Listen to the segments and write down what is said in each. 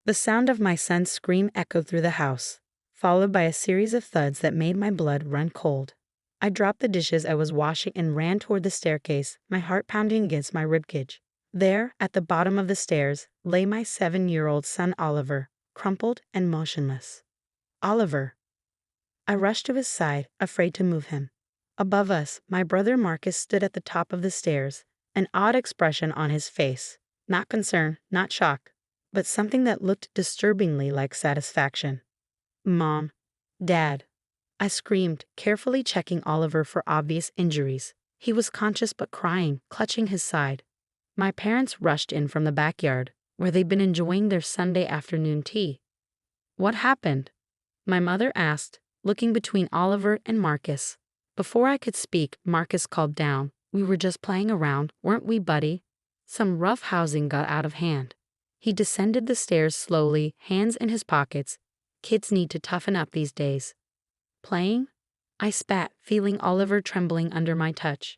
The sound of my son's scream echoed through the house, followed by a series of thuds that made my blood run cold. I dropped the dishes I was washing and ran toward the staircase, my heart pounding against my ribcage. There, at the bottom of the stairs, lay my 7-year-old son Oliver, crumpled and motionless. Oliver! I rushed to his side, afraid to move him. Above us, my brother Marcus stood at the top of the stairs, an odd expression on his face. Not concern, not shock, but something that looked disturbingly like satisfaction. Mom, Dad, I screamed, carefully checking Oliver for obvious injuries. He was conscious but crying, clutching his side. My parents rushed in from the backyard, where they'd been enjoying their Sunday afternoon tea. What happened? My mother asked, looking between Oliver and Marcus. Before I could speak, Marcus called down. We were just playing around, weren't we, buddy? Some rough housing got out of hand. He descended the stairs slowly, hands in his pockets. Kids need to toughen up these days. Playing? I spat, feeling Oliver trembling under my touch.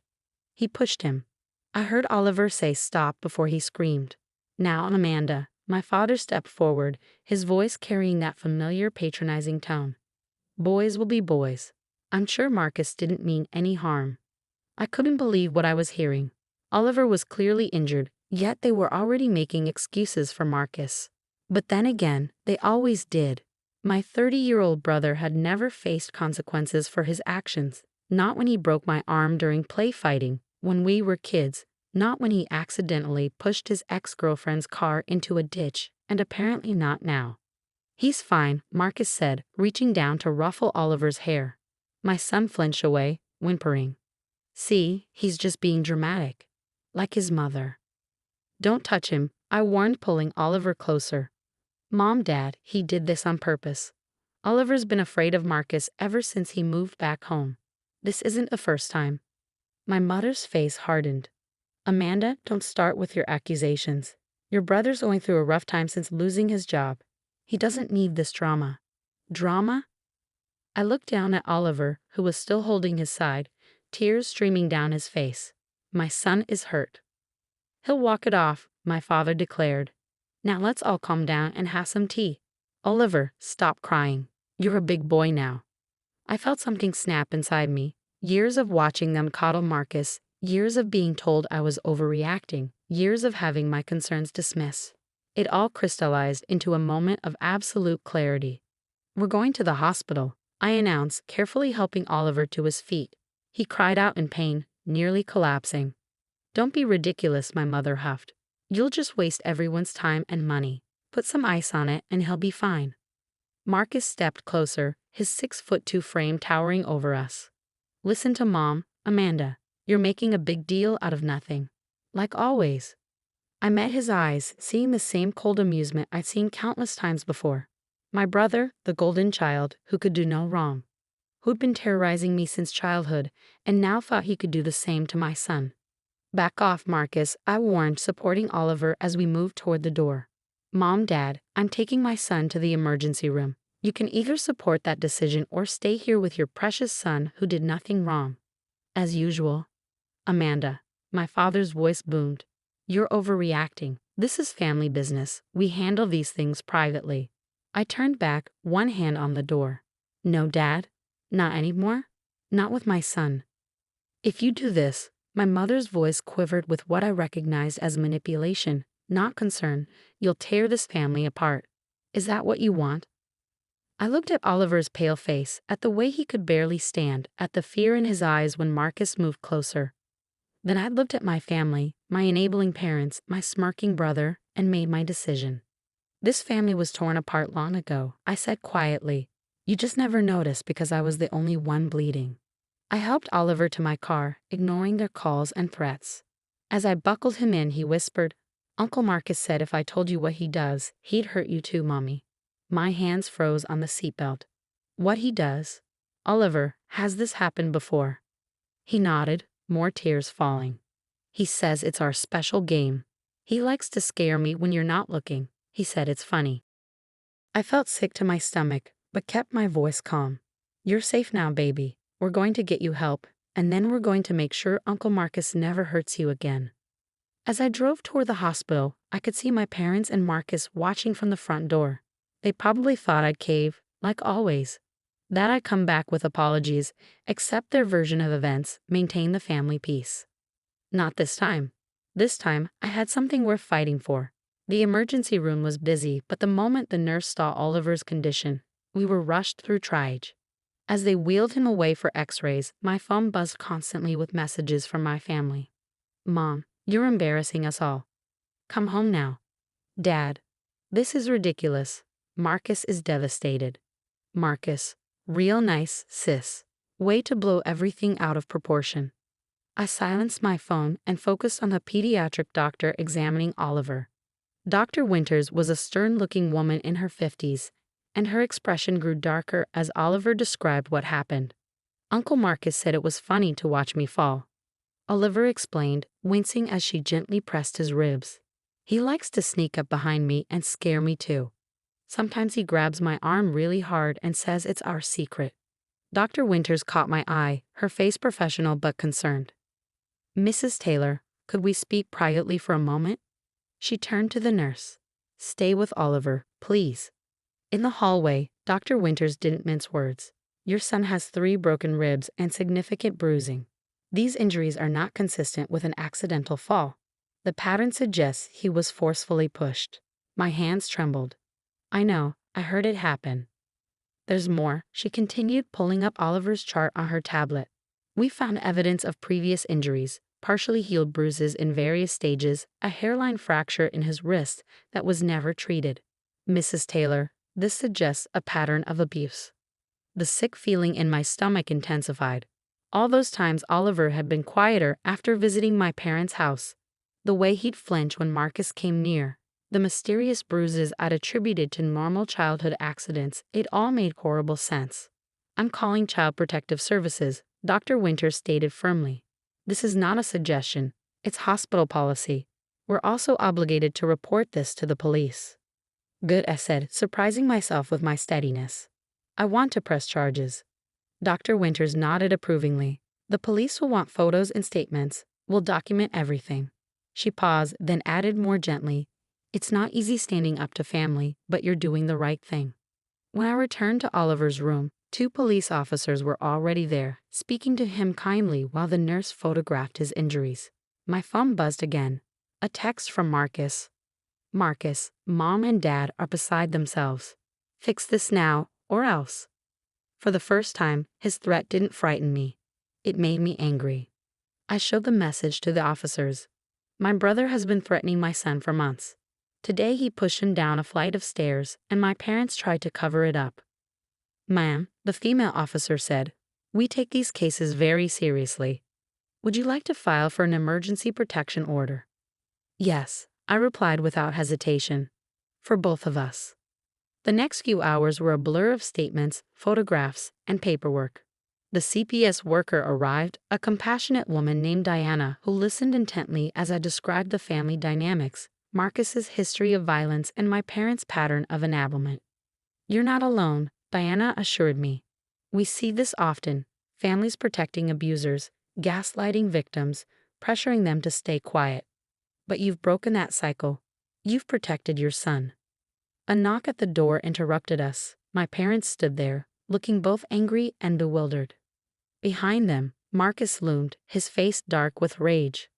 He pushed him. I heard Oliver say stop before he screamed. Now, Amanda. My father stepped forward, his voice carrying that familiar patronizing tone. Boys will be boys. I'm sure Marcus didn't mean any harm. I couldn't believe what I was hearing. Oliver was clearly injured, yet they were already making excuses for Marcus. But then again, they always did. My 30-year-old brother had never faced consequences for his actions, not when he broke my arm during play fighting, when we were kids, not when he accidentally pushed his ex-girlfriend's car into a ditch, and apparently not now. He's fine, Marcus said, reaching down to ruffle Oliver's hair. My son flinched away, whimpering. See, he's just being dramatic. Like his mother. Don't touch him, I warned, pulling Oliver closer. Mom, Dad, he did this on purpose. Oliver's been afraid of Marcus ever since he moved back home. This isn't the first time. My mother's face hardened. Amanda, don't start with your accusations. Your brother's going through a rough time since losing his job. He doesn't need this drama. Drama? I looked down at Oliver, who was still holding his side, tears streaming down his face. My son is hurt. He'll walk it off, my father declared. Now let's all calm down and have some tea. Oliver, stop crying. You're a big boy now. I felt something snap inside me. Years of watching them coddle Marcus, years of being told I was overreacting, years of having my concerns dismissed. It all crystallized into a moment of absolute clarity. We're going to the hospital, I announced, carefully helping Oliver to his feet. He cried out in pain, nearly collapsing. Don't be ridiculous, my mother huffed. You'll just waste everyone's time and money. Put some ice on it and he'll be fine. Marcus stepped closer, his 6'2" frame towering over us. Listen to Mom, Amanda. You're making a big deal out of nothing. Like always. I met his eyes, seeing the same cold amusement I'd seen countless times before. My brother, the golden child, who could do no wrong. Who'd been terrorizing me since childhood, and now thought he could do the same to my son. Back off, Marcus, I warned, supporting Oliver as we moved toward the door. Mom, Dad, I'm taking my son to the emergency room. You can either support that decision or stay here with your precious son who did nothing wrong. As usual. Amanda, my father's voice boomed. You're overreacting. This is family business. We handle these things privately. I turned back, one hand on the door. No, Dad. Not anymore. Not with my son. If you do this, my mother's voice quivered with what I recognized as manipulation, not concern. You'll tear this family apart. Is that what you want? I looked at Oliver's pale face, at the way he could barely stand, at the fear in his eyes when Marcus moved closer. Then I looked at my family, my enabling parents, my smirking brother, and made my decision. This family was torn apart long ago, I said quietly. You just never noticed because I was the only one bleeding. I helped Oliver to my car, ignoring their calls and threats. As I buckled him in, he whispered, Uncle Marcus said if I told you what he does, he'd hurt you too, Mommy. My hands froze on the seatbelt. What he does? Oliver, has this happened before? He nodded, more tears falling. He says it's our special game. He likes to scare me when you're not looking. He said it's funny. I felt sick to my stomach, but kept my voice calm. You're safe now, baby. We're going to get you help, and then we're going to make sure Uncle Marcus never hurts you again. As I drove toward the hospital, I could see my parents and Marcus watching from the front door. They probably thought I'd cave, like always. That I'd come back with apologies, accept their version of events, maintain the family peace. Not this time. This time, I had something worth fighting for. The emergency room was busy, but the moment the nurse saw Oliver's condition, we were rushed through triage. As they wheeled him away for x-rays, my phone buzzed constantly with messages from my family. Mom, you're embarrassing us all. Come home now. Dad, this is ridiculous. Marcus is devastated. Marcus, real nice, sis. Way to blow everything out of proportion. I silenced my phone and focused on the pediatric doctor examining Oliver. Dr. Winters was a stern-looking woman in her 50s, and her expression grew darker as Oliver described what happened. Uncle Marcus said it was funny to watch me fall. Oliver explained, wincing as she gently pressed his ribs. He likes to sneak up behind me and scare me too. Sometimes he grabs my arm really hard and says it's our secret. Dr. Winters caught my eye, her face professional but concerned. Mrs. Taylor, could we speak privately for a moment? She turned to the nurse. Stay with Oliver, please. In the hallway, Dr. Winters didn't mince words. Your son has 3 broken ribs and significant bruising. These injuries are not consistent with an accidental fall. The pattern suggests he was forcefully pushed. My hands trembled. I know, I heard it happen. There's more, she continued, pulling up Oliver's chart on her tablet. We found evidence of previous injuries, partially healed bruises in various stages, a hairline fracture in his wrist that was never treated. Mrs. Taylor, this suggests a pattern of abuse. The sick feeling in my stomach intensified. All those times Oliver had been quieter after visiting my parents' house. The way he'd flinch when Marcus came near. The mysterious bruises I'd attributed to normal childhood accidents, it all made horrible sense. I'm calling Child Protective Services, Dr. Winters stated firmly. This is not a suggestion, it's hospital policy. We're also obligated to report this to the police. Good, I said, surprising myself with my steadiness. I want to press charges. Dr. Winters nodded approvingly. The police will want photos and statements. We'll document everything. She paused, then added more gently, it's not easy standing up to family, but you're doing the right thing. When I returned to Oliver's room, 2 police officers were already there, speaking to him kindly while the nurse photographed his injuries. My phone buzzed again. A text from Marcus. Marcus, Mom and Dad are beside themselves. Fix this now, or else. For the first time, his threat didn't frighten me. It made me angry. I showed the message to the officers. My brother has been threatening my son for months. Today he pushed him down a flight of stairs, and my parents tried to cover it up. Ma'am, the female officer said, we take these cases very seriously. Would you like to file for an emergency protection order? Yes, I replied without hesitation. For both of us. The next few hours were a blur of statements, photographs, and paperwork. The CPS worker arrived, a compassionate woman named Diana who listened intently as I described the family dynamics, Marcus's history of violence, and my parents' pattern of enablement. You're not alone, Diana assured me. We see this often, families protecting abusers, gaslighting victims, pressuring them to stay quiet. But you've broken that cycle. You've protected your son. A knock at the door interrupted us. My parents stood there, looking both angry and bewildered. Behind them, Marcus loomed, his face dark with rage.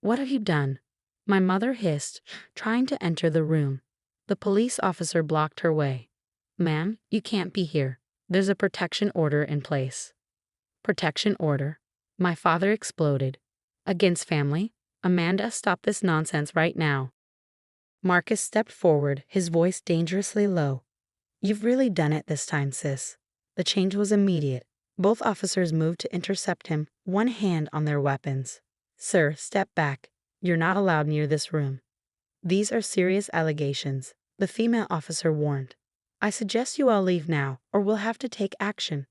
What have you done? My mother hissed, trying to enter the room. The police officer blocked her way. Ma'am, you can't be here. There's a protection order in place. Protection order? My father exploded. Against family? Amanda, stop this nonsense right now. Marcus stepped forward, his voice dangerously low. You've really done it this time, sis. The change was immediate. Both officers moved to intercept him, one hand on their weapons. Sir, step back. You're not allowed near this room. These are serious allegations, the female officer warned. I suggest you all leave now, or we'll have to take action.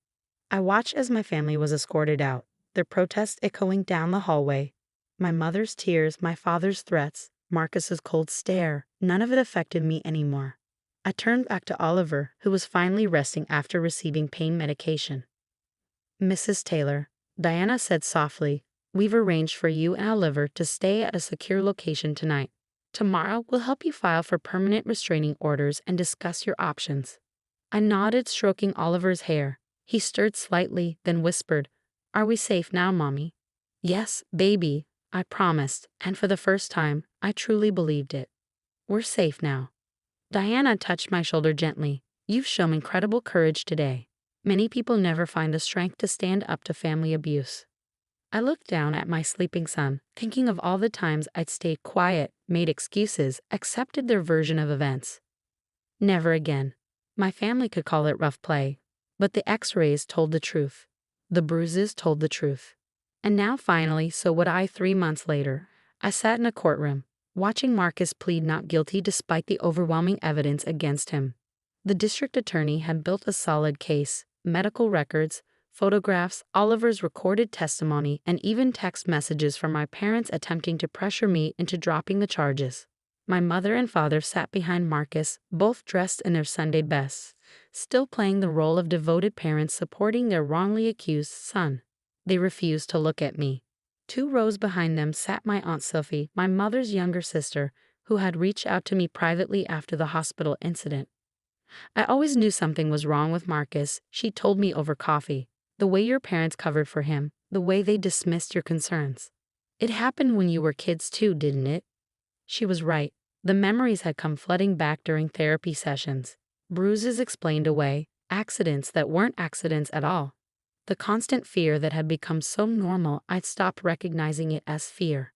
I watched as my family was escorted out, their protests echoing down the hallway. My mother's tears, my father's threats, Marcus's cold stare, none of it affected me anymore. I turned back to Oliver, who was finally resting after receiving pain medication. Mrs. Taylor, Diana said softly, We've arranged for you and Oliver to stay at a secure location tonight. Tomorrow, we'll help you file for permanent restraining orders and discuss your options." I nodded, stroking Oliver's hair. He stirred slightly, then whispered, "Are we safe now, Mommy?" "Yes, baby," I promised, and for the first time, I truly believed it. "We're safe now." Diana touched my shoulder gently. "You've shown incredible courage today. Many people never find the strength to stand up to family abuse." I looked down at my sleeping son, thinking of all the times I'd stayed quiet, made excuses, accepted their version of events. Never again. My family could call it rough play, but the x-rays told the truth. The bruises told the truth. And now finally, so would I 3 months later. I sat in a courtroom, watching Marcus plead not guilty despite the overwhelming evidence against him. The district attorney had built a solid case, medical records, photographs, Oliver's recorded testimony, and even text messages from my parents attempting to pressure me into dropping the charges. My mother and father sat behind Marcus, both dressed in their Sunday bests, still playing the role of devoted parents supporting their wrongly accused son. They refused to look at me. 2 rows behind them sat my Aunt Sophie, my mother's younger sister, who had reached out to me privately after the hospital incident. "I always knew something was wrong with Marcus," she told me over coffee. "The way your parents covered for him, the way they dismissed your concerns. It happened when you were kids too, didn't it?" She was right. The memories had come flooding back during therapy sessions. Bruises explained away, accidents that weren't accidents at all. The constant fear that had become so normal I'd stopped recognizing it as fear.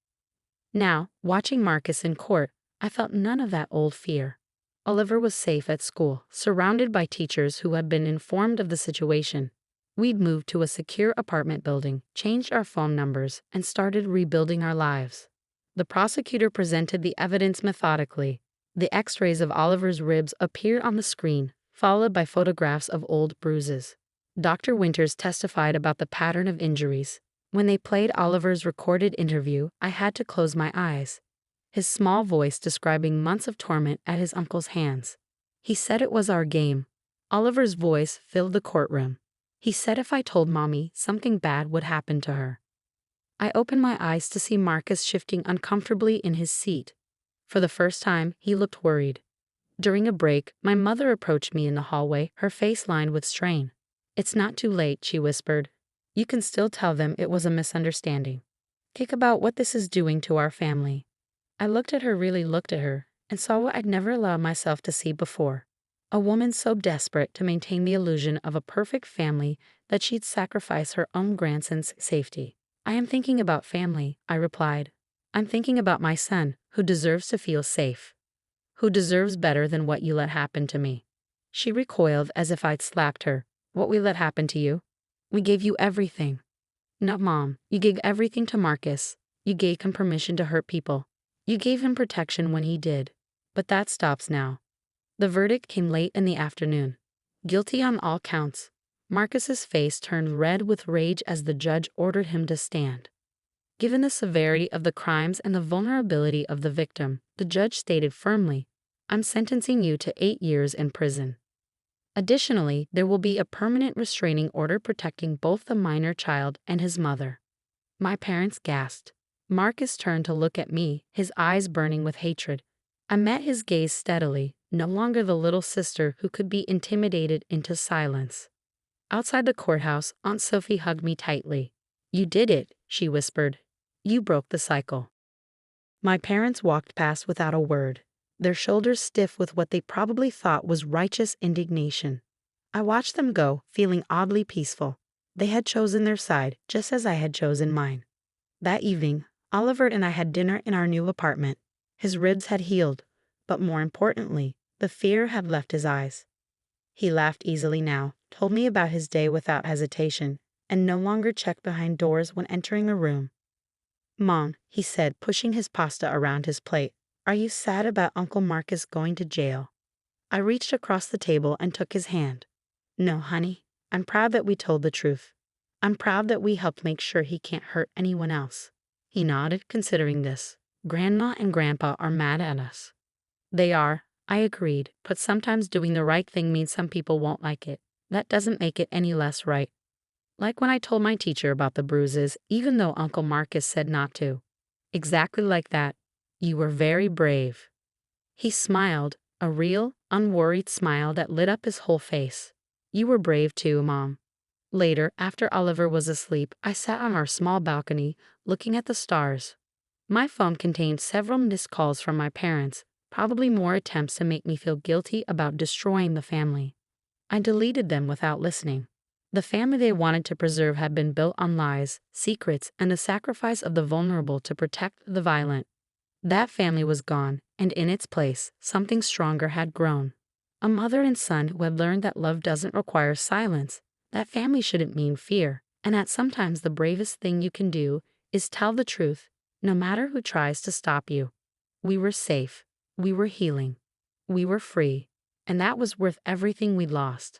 Now, watching Marcus in court, I felt none of that old fear. Oliver was safe at school, surrounded by teachers who had been informed of the situation. We'd moved to a secure apartment building, changed our phone numbers, and started rebuilding our lives. The prosecutor presented the evidence methodically. The x-rays of Oliver's ribs appeared on the screen, followed by photographs of old bruises. Dr. Winters testified about the pattern of injuries. When they played Oliver's recorded interview, I had to close my eyes. His small voice describing months of torment at his uncle's hands. He said it was our game. Oliver's voice filled the courtroom. He said if I told Mommy, something bad would happen to her. I opened my eyes to see Marcus shifting uncomfortably in his seat. For the first time, he looked worried. During a break, my mother approached me in the hallway, her face lined with strain. "It's not too late," she whispered. "You can still tell them it was a misunderstanding. Think about what this is doing to our family." I looked at her, and saw what I'd never allowed myself to see before. A woman so desperate to maintain the illusion of a perfect family that she'd sacrifice her own grandson's safety. "I am thinking about family," I replied. "I'm thinking about my son, who deserves to feel safe. Who deserves better than what you let happen to me." She recoiled as if I'd slapped her. "What we let happen to you? We gave you everything." "No, Mom, you gave everything to Marcus. You gave him permission to hurt people. You gave him protection when he did. But that stops now." The verdict came late in the afternoon. Guilty on all counts. Marcus's face turned red with rage as the judge ordered him to stand. Given the severity of the crimes and the vulnerability of the victim, the judge stated firmly, "I'm sentencing you to 8 years in prison. Additionally, there will be a permanent restraining order protecting both the minor child and his mother." My parents gasped. Marcus turned to look at me, his eyes burning with hatred. I met his gaze steadily, no longer the little sister who could be intimidated into silence. Outside the courthouse, Aunt Sophie hugged me tightly. "You did it," she whispered. "You broke the cycle." My parents walked past without a word, their shoulders stiff with what they probably thought was righteous indignation. I watched them go, feeling oddly peaceful. They had chosen their side, just as I had chosen mine. That evening, Oliver and I had dinner in our new apartment. His ribs had healed, but more importantly, the fear had left his eyes. He laughed easily now, told me about his day without hesitation, and no longer checked behind doors when entering a room. "Mom," he said, pushing his pasta around his plate, "are you sad about Uncle Marcus going to jail?" I reached across the table and took his hand. "No, honey. I'm proud that we told the truth. I'm proud that we helped make sure he can't hurt anyone else." He nodded, considering this. "Grandma and Grandpa are mad at us." "They are," I agreed, "but sometimes doing the right thing means some people won't like it. That doesn't make it any less right." Like when I told my teacher about the bruises, even though Uncle Marcus said not to. Exactly like that. You were very brave. He smiled, a real, unworried smile that lit up his whole face. You were brave too, Mom. Later, after Oliver was asleep, I sat on our small balcony, looking at the stars. My phone contained several missed calls from my parents, probably more attempts to make me feel guilty about destroying the family. I deleted them without listening. The family they wanted to preserve had been built on lies, secrets, and the sacrifice of the vulnerable to protect the violent. That family was gone, and in its place, something stronger had grown. A mother and son who had learned that love doesn't require silence. That family shouldn't mean fear, and that sometimes the bravest thing you can do is tell the truth, no matter who tries to stop you. We were safe, we were healing, we were free, and that was worth everything we lost.